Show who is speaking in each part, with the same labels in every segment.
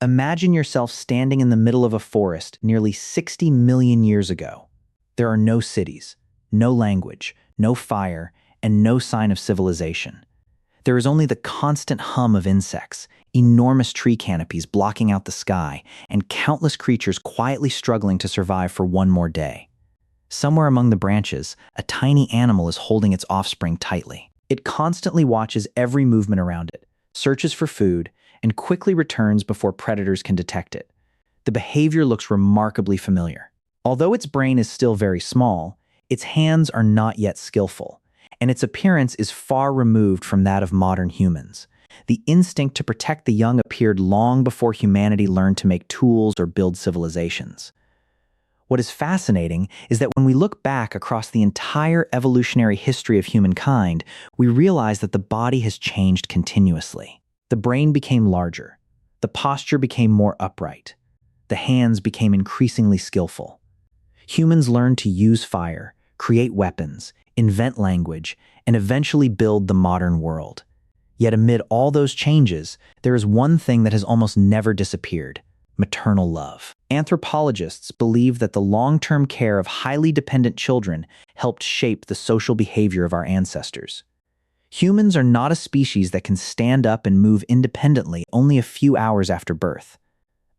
Speaker 1: Imagine yourself standing in the middle of a forest nearly 60 million years ago. There are no cities, no language, no fire, and no sign of civilization. There is only the constant hum of insects, enormous tree canopies blocking out the sky, and countless creatures quietly struggling to survive for one more day. Somewhere among the branches, a tiny animal is holding its offspring tightly. It constantly watches every movement around it, searches for food, and quickly returns before predators can detect it. The behavior looks remarkably familiar. Although its brain is still very small, its hands are not yet skillful, and its appearance is far removed from that of modern humans. The instinct to protect the young appeared long before humanity learned to make tools or build civilizations. What is fascinating is that when we look back across the entire evolutionary history of humankind, we realize that the body has changed continuously. The brain became larger. The posture became more upright. The hands became increasingly skillful. Humans learned to use fire, create weapons, invent language, and eventually build the modern world. Yet amid all those changes, there is one thing that has almost never disappeared: maternal love. Anthropologists believe that the long-term care of highly dependent children helped shape the social behavior of our ancestors. Humans are not a species that can stand up and move independently only a few hours after birth.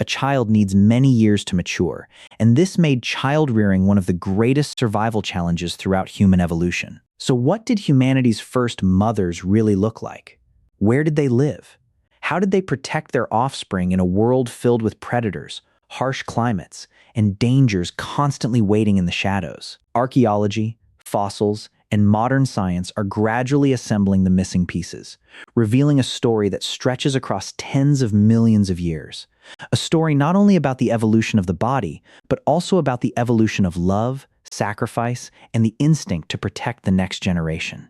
Speaker 1: A child needs many years to mature, and this made child-rearing one of the greatest survival challenges throughout human evolution. So what did humanity's first mothers really look like? Where did they live? How did they protect their offspring in a world filled with predators, harsh climates, and dangers constantly waiting in the shadows? Archaeology, fossils, and modern science are gradually assembling the missing pieces, revealing a story that stretches across tens of millions of years. A story not only about the evolution of the body, but also about the evolution of love, sacrifice, and the instinct to protect the next generation.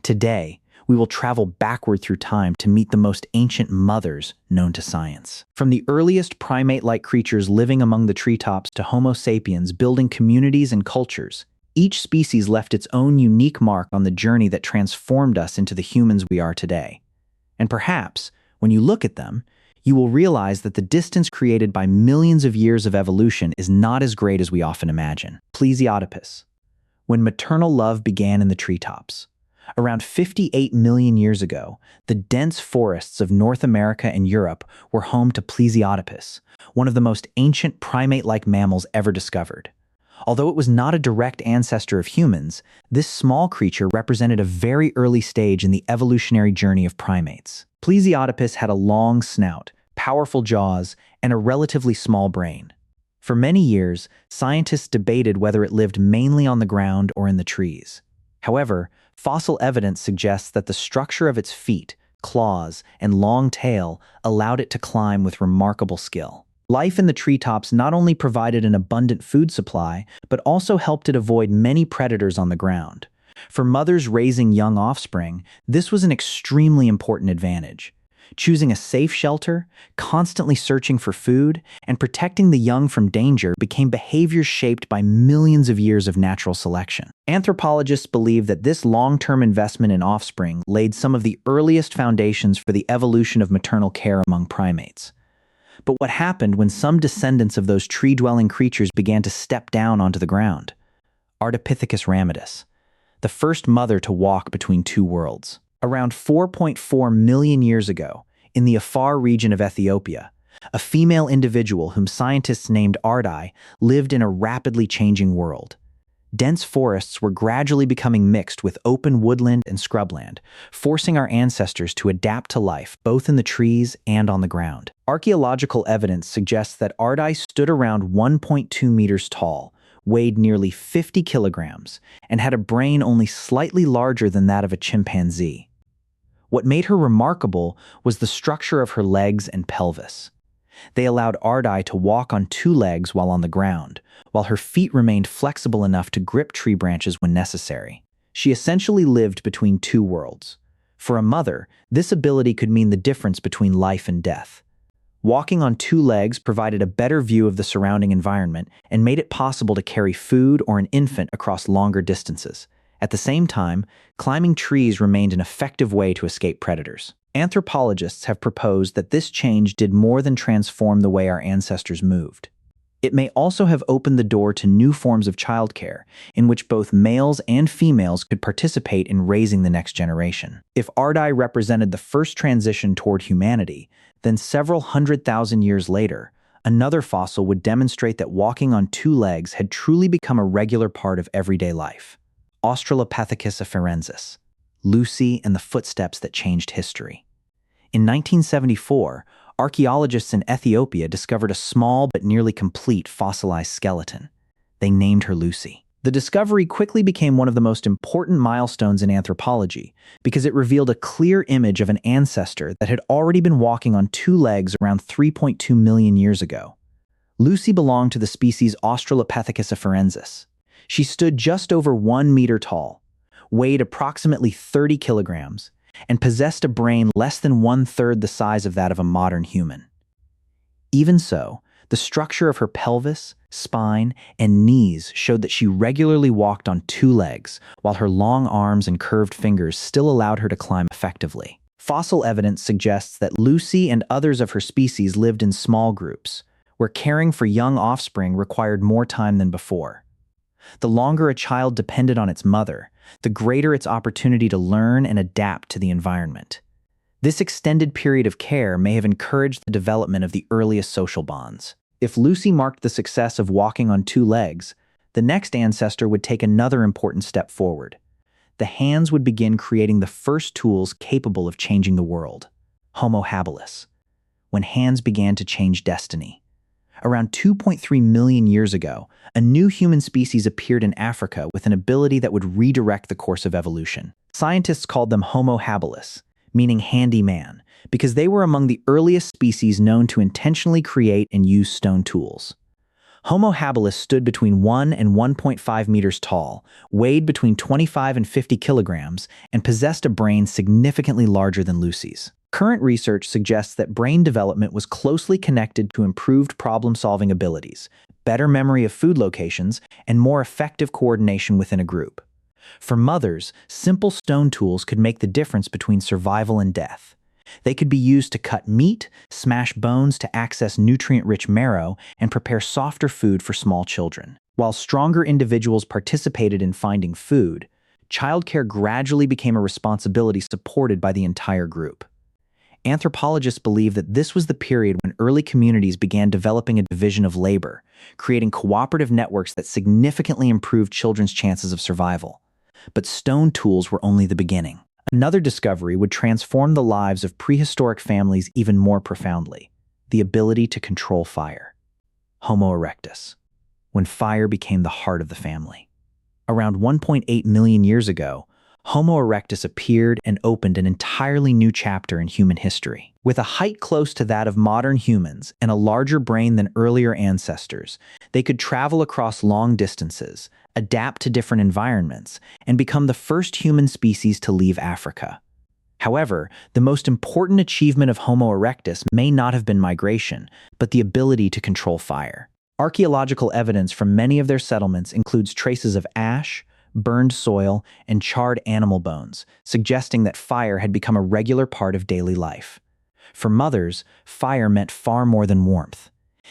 Speaker 1: Today, we will travel backward through time to meet the most ancient mothers known to science. From the earliest primate-like creatures living among the treetops to Homo sapiens building communities and cultures, each species left its own unique mark on the journey that transformed us into the humans we are today. And perhaps, when you look at them, you will realize that the distance created by millions of years of evolution is not as great as we often imagine. Plesiadapis. When maternal love began in the treetops. Around 58 million years ago, the dense forests of North America and Europe were home to Plesiadapis, one of the most ancient primate-like mammals ever discovered. Although it was not a direct ancestor of humans, this small creature represented a very early stage in the evolutionary journey of primates. Plesiadapis had a long snout, powerful jaws, and a relatively small brain. For many years, scientists debated whether it lived mainly on the ground or in the trees. However, fossil evidence suggests that the structure of its feet, claws, and long tail allowed it to climb with remarkable skill. Life in the treetops not only provided an abundant food supply, but also helped it avoid many predators on the ground. For mothers raising young offspring, this was an extremely important advantage. Choosing a safe shelter, constantly searching for food, and protecting the young from danger became behaviors shaped by millions of years of natural selection. Anthropologists believe that this long-term investment in offspring laid some of the earliest foundations for the evolution of maternal care among primates. But what happened when some descendants of those tree-dwelling creatures began to step down onto the ground? Ardipithecus ramidus, the first mother to walk between two worlds. Around 4.4 million years ago, in the Afar region of Ethiopia, a female individual whom scientists named Ardai lived in a rapidly changing world. Dense forests were gradually becoming mixed with open woodland and scrubland, forcing our ancestors to adapt to life both in the trees and on the ground. Archaeological evidence suggests that Ardai stood around 1.2 meters tall, weighed nearly 50 kilograms, and had a brain only slightly larger than that of a chimpanzee. What made her remarkable was the structure of her legs and pelvis. They allowed Ardai to walk on two legs while on the ground, while her feet remained flexible enough to grip tree branches when necessary. She essentially lived between two worlds. For a mother, this ability could mean the difference between life and death. Walking on two legs provided a better view of the surrounding environment and made it possible to carry food or an infant across longer distances. At the same time, climbing trees remained an effective way to escape predators. Anthropologists have proposed that this change did more than transform the way our ancestors moved. It may also have opened the door to new forms of childcare, in which both males and females could participate in raising the next generation. If Ardi represented the first transition toward humanity, then several 100,000 years later, another fossil would demonstrate that walking on two legs had truly become a regular part of everyday life. Australopithecus afarensis, Lucy and the footsteps that changed history. In 1974, archaeologists in Ethiopia discovered a small but nearly complete fossilized skeleton. They named her Lucy. The discovery quickly became one of the most important milestones in anthropology because it revealed a clear image of an ancestor that had already been walking on two legs around 3.2 million years ago. Lucy belonged to the species Australopithecus afarensis. She stood just over 1 meter tall, weighed approximately 30 kilograms, and possessed a brain less than one-third the size of that of a modern human. Even so, the structure of her pelvis, spine, and knees showed that she regularly walked on two legs, while her long arms and curved fingers still allowed her to climb effectively. Fossil evidence suggests that Lucy and others of her species lived in small groups, where caring for young offspring required more time than before. The longer a child depended on its mother, the greater its opportunity to learn and adapt to the environment. This extended period of care may have encouraged the development of the earliest social bonds. If Lucy marked the success of walking on two legs, the next ancestor would take another important step forward. The hands would begin creating the first tools capable of changing the world. Homo habilis, when hands began to change destiny. Around 2.3 million years ago, a new human species appeared in Africa with an ability that would redirect the course of evolution. Scientists called them Homo habilis, meaning handyman, because they were among the earliest species known to intentionally create and use stone tools. Homo habilis stood between 1 and 1.5 meters tall, weighed between 25 and 50 kilograms, and possessed a brain significantly larger than Lucy's. Current research suggests that brain development was closely connected to improved problem-solving abilities, better memory of food locations, and more effective coordination within a group. For mothers, simple stone tools could make the difference between survival and death. They could be used to cut meat, smash bones to access nutrient-rich marrow, and prepare softer food for small children. While stronger individuals participated in finding food, childcare gradually became a responsibility supported by the entire group. Anthropologists believe that this was the period when early communities began developing a division of labor, creating cooperative networks that significantly improved children's chances of survival. But stone tools were only the beginning. Another discovery would transform the lives of prehistoric families even more profoundly: the ability to control fire. Homo erectus, when fire became the heart of the family. Around 1.8 million years ago, Homo erectus appeared and opened an entirely new chapter in human history. With a height close to that of modern humans and a larger brain than earlier ancestors, they could travel across long distances, adapt to different environments, and become the first human species to leave Africa. However, the most important achievement of Homo erectus may not have been migration, but the ability to control fire. Archaeological evidence from many of their settlements includes traces of ash, burned soil, and charred animal bones, suggesting that fire had become a regular part of daily life. For mothers, fire meant far more than warmth.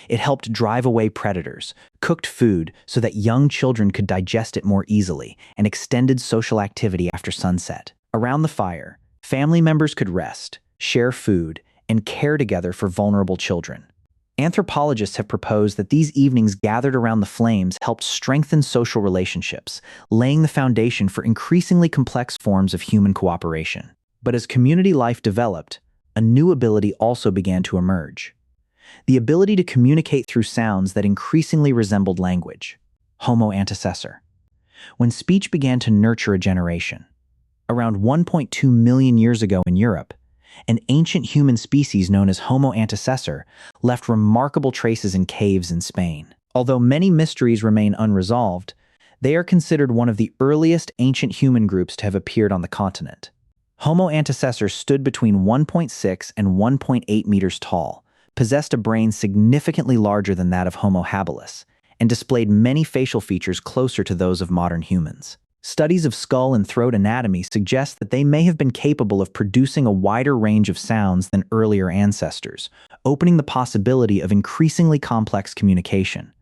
Speaker 1: It helped drive away predators, cooked food so that young children could digest it more easily, and extended social activity after sunset. Around the fire, family members could rest, share food, and care together for vulnerable children. Anthropologists have proposed that these evenings gathered around the flames helped strengthen social relationships, laying the foundation for increasingly complex forms of human cooperation. But as community life developed, a new ability also began to emerge: the ability to communicate through sounds that increasingly resembled language. Homo antecessor, when speech began to nurture a generation. Around 1.2 million years ago in Europe, an ancient human species known as Homo antecessor left remarkable traces in caves in Spain. Although many mysteries remain unresolved, they are considered one of the earliest ancient human groups to have appeared on the continent. Homo antecessor stood between 1.6 and 1.8 meters tall, possessed a brain significantly larger than that of Homo habilis, and displayed many facial features closer to those of modern humans. Studies of skull and throat anatomy suggest that they may have been capable of producing a wider range of sounds than earlier ancestors, opening the possibility of increasingly complex communication.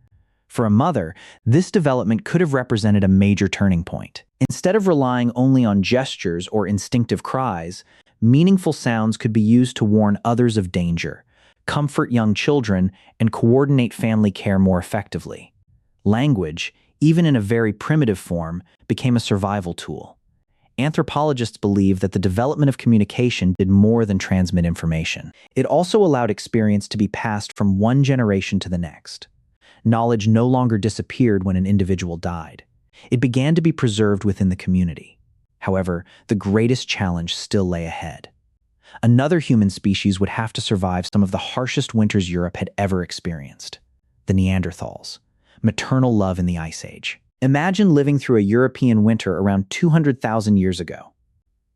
Speaker 1: For a mother, this development could have represented a major turning point. Instead of relying only on gestures or instinctive cries, meaningful sounds could be used to warn others of danger, comfort young children, and coordinate family care more effectively. Language, even in a very primitive form, became a survival tool. Anthropologists believe that the development of communication did more than transmit information. It also allowed experience to be passed from one generation to the next. Knowledge no longer disappeared when an individual died. It began to be preserved within the community. However, the greatest challenge still lay ahead. Another human species would have to survive some of the harshest winters Europe had ever experienced: the Neanderthals. Maternal love in the Ice Age. Imagine living through a European winter around 200,000 years ago.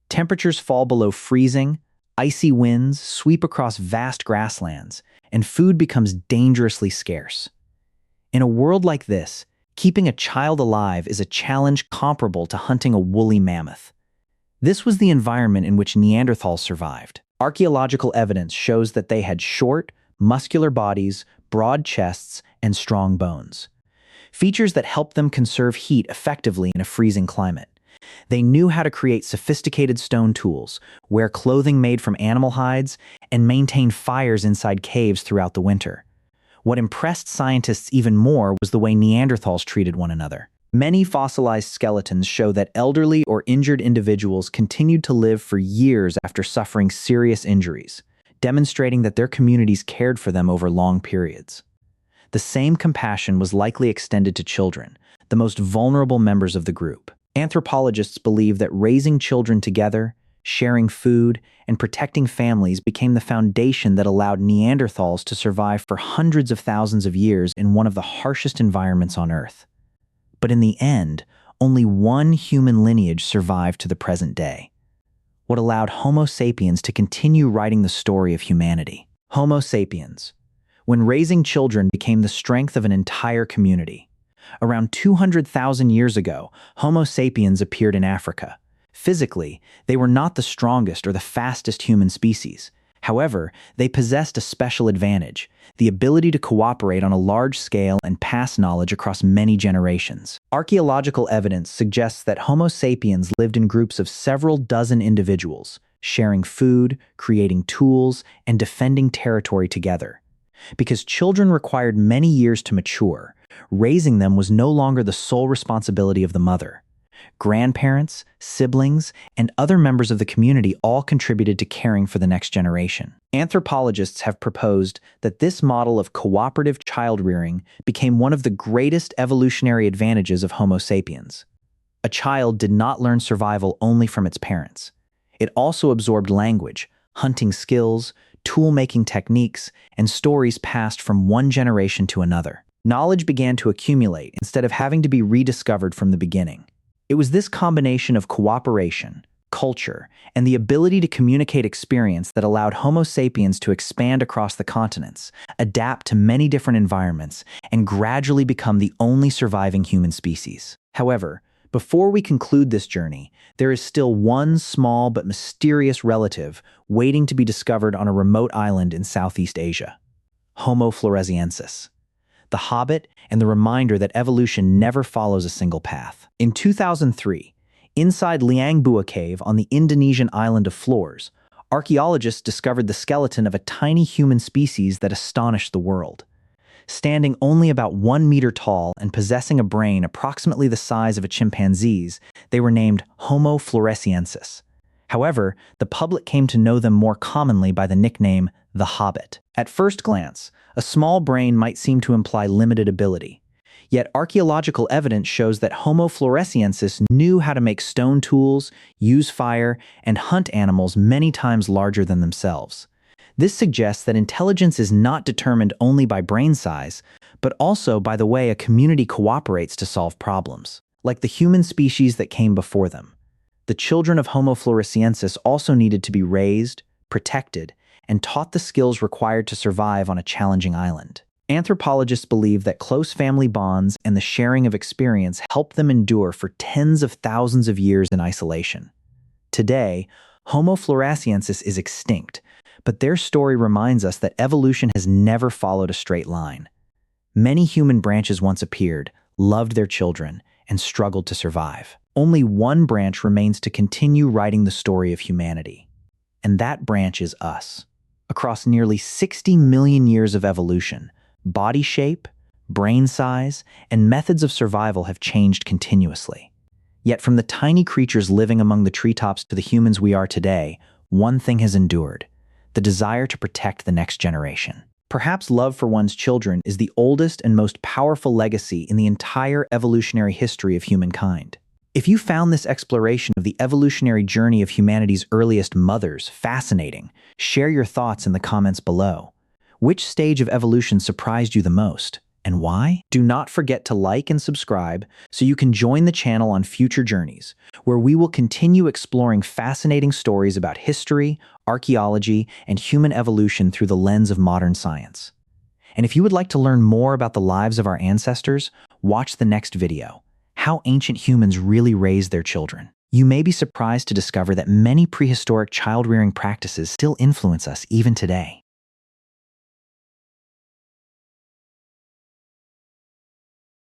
Speaker 1: Temperatures fall below freezing, icy winds sweep across vast grasslands, and food becomes dangerously scarce. In a world like this, keeping a child alive is a challenge comparable to hunting a woolly mammoth. This was the environment in which Neanderthals survived. Archaeological evidence shows that they had short, muscular bodies, broad chests, and strong bones. Features that helped them conserve heat effectively in a freezing climate. They knew how to create sophisticated stone tools, wear clothing made from animal hides, and maintain fires inside caves throughout the winter. What impressed scientists even more was the way Neanderthals treated one another. Many fossilized skeletons show that elderly or injured individuals continued to live for years after suffering serious injuries, demonstrating that their communities cared for them over long periods. The same compassion was likely extended to children, the most vulnerable members of the group. Anthropologists believe that raising children together, sharing food, and protecting families became the foundation that allowed Neanderthals to survive for hundreds of thousands of years in one of the harshest environments on Earth. But in the end, only one human lineage survived to the present day. What allowed Homo sapiens to continue writing the story of humanity. Homo sapiens. When raising children became the strength of an entire community. Around 200,000 years ago, Homo sapiens appeared in Africa. Physically, they were not the strongest or the fastest human species. However, they possessed a special advantage: the ability to cooperate on a large scale and pass knowledge across many generations. Archaeological evidence suggests that Homo sapiens lived in groups of several dozen individuals, sharing food, creating tools, and defending territory together. Because children required many years to mature, raising them was no longer the sole responsibility of the mother. Grandparents, siblings, and other members of the community all contributed to caring for the next generation. Anthropologists have proposed that this model of cooperative child-rearing became one of the greatest evolutionary advantages of Homo sapiens. A child did not learn survival only from its parents. It also absorbed language, hunting skills, tool-making techniques, and stories passed from one generation to another. Knowledge began to accumulate instead of having to be rediscovered from the beginning. It was this combination of cooperation, culture, and the ability to communicate experience that allowed Homo sapiens to expand across the continents, adapt to many different environments, and gradually become the only surviving human species. However, before we conclude this journey, there is still one small but mysterious relative waiting to be discovered on a remote island in Southeast Asia: Homo floresiensis, the hobbit and the reminder that evolution never follows a single path. In 2003, inside Liang Bua Cave on the Indonesian island of Flores, archaeologists discovered the skeleton of a tiny human species that astonished the world. Standing only about 1 meter tall and possessing a brain approximately the size of a chimpanzee's, they were named Homo floresiensis. However, the public came to know them more commonly by the nickname the Hobbit. At first glance, a small brain might seem to imply limited ability. Yet archaeological evidence shows that Homo floresiensis knew how to make stone tools, use fire, and hunt animals many times larger than themselves. This suggests that intelligence is not determined only by brain size, but also by the way a community cooperates to solve problems. Like the human species that came before them, the children of Homo floresiensis also needed to be raised, protected, and taught the skills required to survive on a challenging island. Anthropologists believe that close family bonds and the sharing of experience help them endure for tens of thousands of years in isolation. Today, Homo floresiensis is extinct, but their story reminds us that evolution has never followed a straight line. Many human branches once appeared, loved their children, and struggled to survive. Only one branch remains to continue writing the story of humanity, and that branch is us. Across nearly 60 million years of evolution, body shape, brain size, and methods of survival have changed continuously. Yet from the tiny creatures living among the treetops to the humans we are today, one thing has endured: the desire to protect the next generation. Perhaps love for one's children is the oldest and most powerful legacy in the entire evolutionary history of humankind. If you found this exploration of the evolutionary journey of humanity's earliest mothers fascinating, share your thoughts in the comments below. Which stage of evolution surprised you the most, and why? Do not forget to like and subscribe so you can join the channel on future journeys, where we will continue exploring fascinating stories about history, archaeology, and human evolution through the lens of modern science. And if you would like to learn more about the lives of our ancestors, watch the next video: How Ancient Humans Really Raised Their Children. You may be surprised to discover that many prehistoric child-rearing practices still influence us even today.